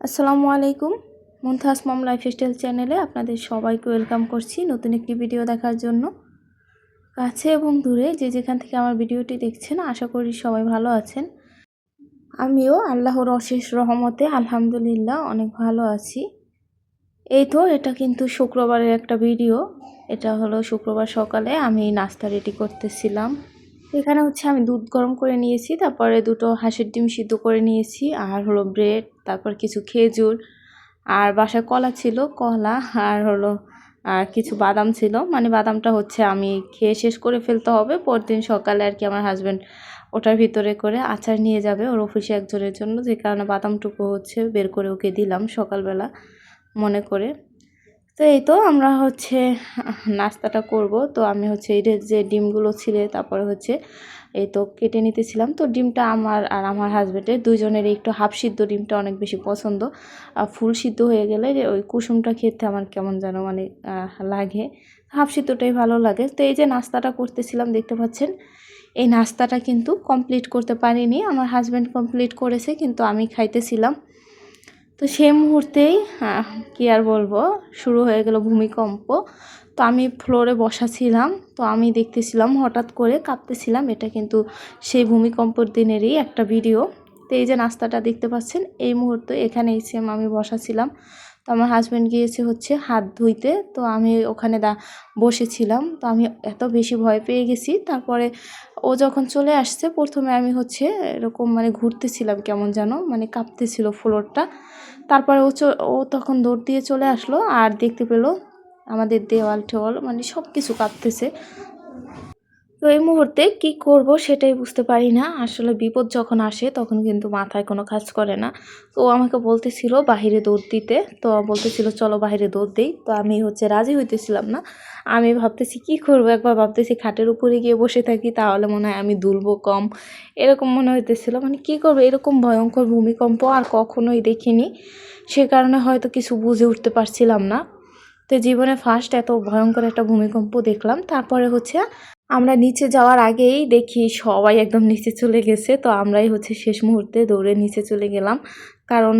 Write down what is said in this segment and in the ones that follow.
আসসালামু আলাইকুম। মুনতাহাস মম লাইফস্টাইল চ্যানেলে আপনাদের সবাইকে ওয়েলকাম করছি নতুন একটি ভিডিও দেখার জন্য। কাছে এবং দূরে যে যেখান থেকে আমার ভিডিওটি দেখছেন আশা করি সবাই ভালো আছেন। আমিও আল্লাহর অশেষ রহমতে আলহামদুলিল্লাহ অনেক ভালো আছি। এই তো এটা কিন্তু শুক্রবারের একটা ভিডিও। এটা হলো শুক্রবার সকালে আমি নাস্তা রেডি করতেছিলাম। এখানে আমি দুধ গরম করে নিয়েছি, তারপরে দুটো হাঁসের ডিম সিদ্ধ করে নিয়েছি, আর হলো ব্রেড, তারপর কিছু খেজুর, আর বাসায় কলা ছিল, কলা আর আর কিছু বাদাম ছিল। মানে বাদামটা আমি খেয়ে শেষ করে ফেলতে হবে, পরদিন সকালে আর কি আমার হাজব্যান্ড ওটার ভিতরে করে আচার নিয়ে যাবে ওর অফিসে একজনের জন্য, যে কারণে বাদামটুকু বের করে ওকে দিলাম সকালবেলা মনে করে। তো এই তো আমরা নাস্তাটা করব। তো আমি এই যে ডিমগুলো ছিলে, তারপরে এই তো কেটে নিতেছিলাম। তো ডিমটা আমার আর আমার হাজব্যান্ডের দুজনের একটু হাফ সিদ্ধ ডিমটা অনেক বেশি পছন্দ। ফুল সিদ্ধ হয়ে গেলে ওই কুসুমটা খেতে আমার কেমন যেন লাগে, হাফ সিদ্ধটাই ভালো লাগে। তো এই যে নাস্তাটা করতেছিলাম দেখতে পাচ্ছেন, এই নাস্তাটা কিন্তু কমপ্লিট করতে পারিনি, আমার হাজব্যান্ড কমপ্লিট করেছে, কিন্তু আমি খাইতেছিলাম। তো সেই মুহূর্তেই কী আর বলবো, শুরু হয়ে গেল ভূমিকম্প। তো আমি ফ্লোরে বসা ছিলাম, তো আমি দেখতেছিলাম হঠাৎ করে কাঁপতেছিলাম। এটা কিন্তু সেই ভূমিকম্পর দিনেরই একটা ভিডিও। তো এই যে নাস্তাটা দেখতে পাচ্ছেন, এই মুহূর্তে এখানে আমি বসা ছিলাম। তো আমার হাজব্যান্ড গিয়েছে হাত ধুইতে, তো আমি ওখানে বসেছিলাম। তো আমি এত বেশি ভয় পেয়ে গেছি। তারপরে ও যখন চলে আসছে, প্রথমে আমি এরকম ঘুরতেছিলাম, কেমন যেন কাঁপতেছিল ফ্লোরটা। তারপরে ও তখন দৌড় দিয়ে চলে আসলো, আর দেখতে পেলো আমাদের দেওয়াল টেওয়াল সব কিছু কাঁপতেছে। তো এই মুহূর্তে কি করব সেটাই বুঝতে পারি না। আসলে বিপদ যখন আসে তখন কিন্তু মাথায় কোনো কাজ করে না। তো ও আমাকে বলতেছিল বাহিরে দৌড় দিতে, তো বলতেছিল চলো বাহিরে দৌড় দেই। তো আমি রাজি হইতেছিলাম না। আমি ভাবতেছি কি করব, একবার ভাবতেছি খাটের উপরে গিয়ে বসে থাকি, তাহলে মনে হয় আমি দুলবো কম, এরকম মনে হইতেছিল। কি করবো, এরকম ভয়ঙ্কর ভূমিকম্প আর কখনোই দেখিনি, সে কারণে হয়তো কিছু বুঝে উঠতে পারছিলাম না। তো জীবনে ফার্স্ট এত ভয়ঙ্কর একটা ভূমিকম্প দেখলাম। তারপরে আমরা নিচে যাওয়ার আগেই দেখি সবাই একদম নিচে চলে গেছে। তো আমরাই শেষ মুহূর্তে দৌড়ে নিচে চলে গেলাম, কারণ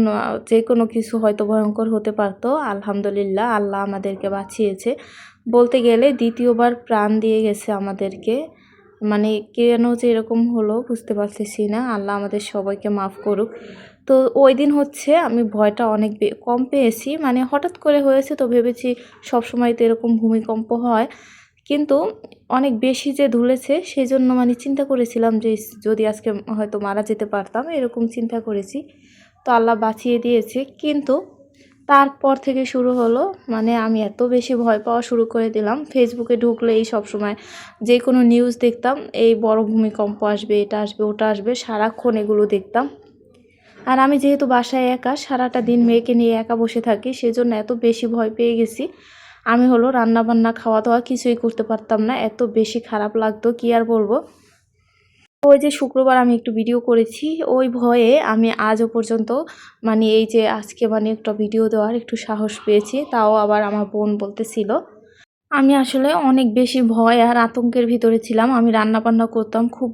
যে কোনো কিছু হয়তো ভয়ঙ্কর হতে পারতো। আলহামদুলিল্লাহ আল্লাহ আমাদেরকে বাঁচিয়েছে। বলতে গেলে দ্বিতীয়বার প্রাণ দিয়ে গেছে আমাদেরকে। কেন যে এরকম হলো বুঝতে পারতেছি না। আল্লাহ আমাদের সবাইকে মাফ করুক। তো ওই দিন আমি ভয়টা অনেক কম পেয়েছি। হঠাৎ করে হয়েছে, তো ভেবেছি সবসময় তো এরকম ভূমিকম্প হয়, কিন্তু অনেক বেশি যে ধুলেছে সেই জন্য চিন্তা করেছিলাম যে যদি আজকে হয়তো মারা যেতে পারতাম, এরকম চিন্তা করেছি। তো আল্লাহ বাঁচিয়ে দিয়েছে। কিন্তু তারপর থেকে শুরু হলো আমি এত বেশি ভয় পাওয়া শুরু করে দিলাম। ফেসবুকে ঢুকলেই সবসময় যে কোনো নিউজ দেখতাম, এই বড় ভূমিকম্প আসবে, এটা আসবে, ওটা আসবে, সারাক্ষণ এগুলো দেখতাম। আর আমি যেহেতু বাসায় একা, সারাটা দিন মেয়েকে নিয়ে একা বসে থাকি, সেজন্য এত বেশি ভয় পেয়ে গেছি। আমি রান্নাবান্না খাওয়া দাওয়া কিছুই করতে পারতাম না, এত বেশি খারাপ লাগতো, কি আর বলবো। ওই যে শুক্রবার আমি একটু ভিডিও করেছি, ওই ভয়ে আমি আজও পর্যন্ত এই যে আজকে একটা ভিডিও দেওয়ার একটু সাহস পেয়েছি। তাও আবার আমার বোন বলতেছিল। আমি আসলে অনেক বেশি ভয় আর আতঙ্কের ভিতরে ছিলাম। আমি রান্নাবান্না করতাম খুব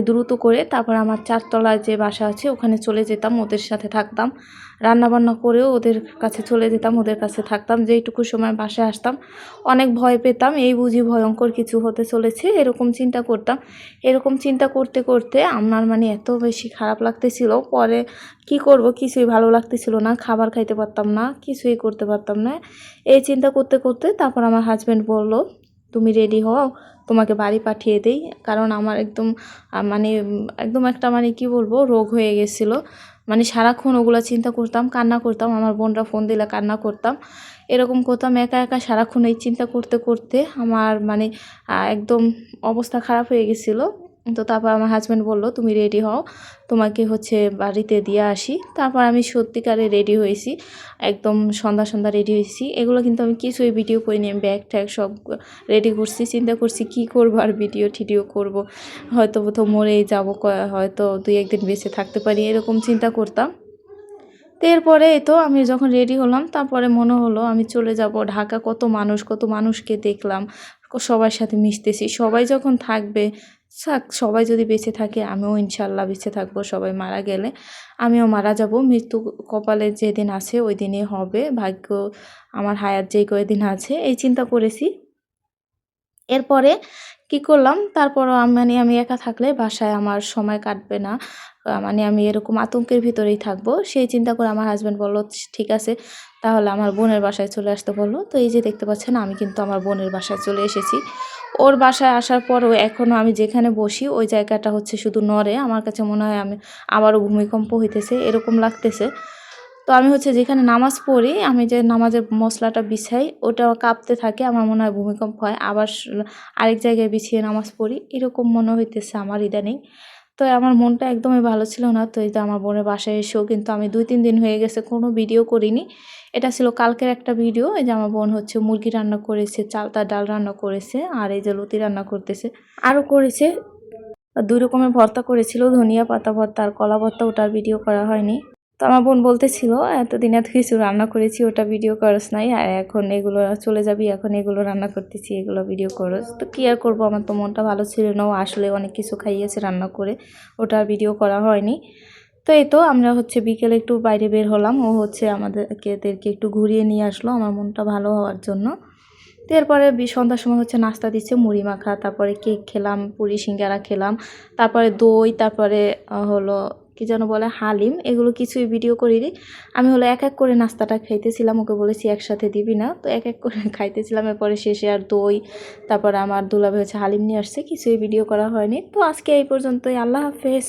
দ্রুত করে, তারপর আমার 4 তলায় যে বাসা আছে ওখানে চলে যেতাম, ওদের সাথে থাকতাম। রান্নাবান্না করেও ওদের কাছে চলে যেতাম, ওদের কাছে থাকতাম। যেইটুকু সময় বাসায় আসতাম অনেক ভয় পেতাম, এই বুঝি ভয়ঙ্কর কিছু হতে চলেছে, এরকম চিন্তা করতাম। এরকম চিন্তা করতে করতে আমার এত বেশি খারাপ লাগতেছিল। পরে কি করব, কিছুই ভালো লাগতেছিল না, খাবার খাইতে পারতাম না, কিছুই করতে পারতাম না। এই চিন্তা করতে করতে তারপর আমার হাজব্যান্ড বলল তুমি রেডি হও, তোমাকে বাড়ি পাঠিয়ে দেই। কারণ আমার একদম একদম একটা কি বলবো, রোগ হয়ে গেছিলো। সারাক্ষণ ওগুলো চিন্তা করতাম, কান্না করতাম, আমার বোনরা ফোন দিলে কান্না করতাম, এরকম করতাম একা একা সারাক্ষণ। এই চিন্তা করতে করতে আমার একদম অবস্থা খারাপ হয়ে গেছিলো। তো তারপর আমার হাজব্যান্ড বলল তুমি রেডি হও, তোমাকে বাড়িতে দিয়ে আসি। তারপর আমি সত্যিকারে রেডি হয়েছি, একদম সন্ধ্যা সন্ধ্যা রেডি হয়েছি। এগুলো কিন্তু আমি কিছুই ভিডিও করিনি, আমি ব্যাগ ট্যাগ সব রেডি করছি। চিন্তা করছি কি করব, আর ভিডিও করব, হয়তো কোথাও মরেই যাব, হয়তো 2-1 দিন বেঁচে থাকতে পারি, এরকম চিন্তা করতাম। তো এরপরে তো আমি যখন রেডি হলাম, তারপরে মনে হলো আমি চলে যাব ঢাকা। কত মানুষকে দেখলাম, সবার সাথে মিশতেছি, সবাই যখন থাকবে থাক, সবাই যদি বেঁচে থাকে আমিও ইনশাল্লাহ বেঁচে থাকবো। সবাই মারা গেলে আমিও মারা যাব। মৃত্যু কপালে যেদিন আছে ওই দিনই হবে। ভাগ্য আমার হায়াত যেই কয়দিন আছে এই চিন্তা করেছি। এরপরে কি করলাম, তারপরও মানে আমি একা থাকলে বাসায় আমার সময় কাটবে না। মানে আমি এরকম আতঙ্কের ভিতরেই থাকবো। সেই চিন্তা করে আমার হাসব্যান্ড বলল, ঠিক আছে তাহলে আমার বোনের বাসায় চলে আসতে বললো। তো এই যে দেখতে পাচ্ছেন আমি কিন্তু আমার বোনের বাসায় চলে এসেছি। ওর বাসায় আসার পরও এখনও আমি যেখানে বসি ওই জায়গাটা হচ্ছে শুধু নড়ে। আমার কাছে মনে হয় আবারও ভূমিকম্প হইতেছে এরকম লাগতেছে। তো আমি হচ্ছে যেখানে নামাজ পড়ি, আমি যে নামাজের মশলাটা বিছাই ওটা কাঁপতে থাকে, আমার মনে হয় ভূমিকম্প হয়। আবার আরেক জায়গায় বিছিয়ে নামাজ পড়ি, এরকম মনে হইতেছে আমার ইদানিং। তো আমার মনটা একদমই ভালো ছিল না। তো এই যে আমার বোনের বাসায় এসেও কিন্তু আমি 2-3 দিন হয়ে গেছে কোনো ভিডিও করিনি। এটা ছিল কালকের একটা ভিডিও। এই যে আমার বোন হচ্ছে মুরগি রান্না করেছে, চালতা ডাল রান্না করেছে, আর এই যে লতি রান্না করতেছে। আরও করেছে 2 রকমের ভর্তা করেছিল, ধনিয়া পাতা ভর্তা আর কলা ভর্তা, ওটার ভিডিও করা হয়নি। তো আমার বোন বলতেছিল এতদিন এত কিছু রান্না করেছি ওটা ভিডিও করস নাই, আর এখন এগুলো চলে যাবি, এখন এগুলো রান্না করতেছি এগুলো ভিডিও করস। তো কী আর করবো, আমার তো মনটা ভালো ছিল না। ও আসলে অনেক কিছু খাইয়েছে রান্না করে, ওটা ভিডিও করা হয়নি। তো এই তো আমরা হচ্ছে বিকেলে একটু বাইরে বের হলাম, ও হচ্ছে আমাদেরকে একটু ঘুরিয়ে নিয়ে আসলো আমার মনটা ভালো হওয়ার জন্য। তো এরপরে সন্ধ্যার সময় হচ্ছে নাস্তা দিচ্ছে, মুড়ি মাখা, তারপরে কেক খেলাম, পুরি সিঙ্গারা খেলাম, তারপরে দই, তারপরে হলো কি যেন বলে হালিম, এগুলো কিছুই ভিডিও করিনি। আমি হলো এক এক করে নাস্তাটা খাইতেছিলাম, ওকে বলেছি একসাথে দিবি না, তো এক এক করে খাইতেছিলাম। এরপরে শেষে আর দই, তারপরে আমার দুলাভাই হচ্ছে হালিম নিয়ে আসছে, কিছুই ভিডিও করা হয়নি। তো আজকে এই পর্যন্তই, আল্লাহ হাফেজ।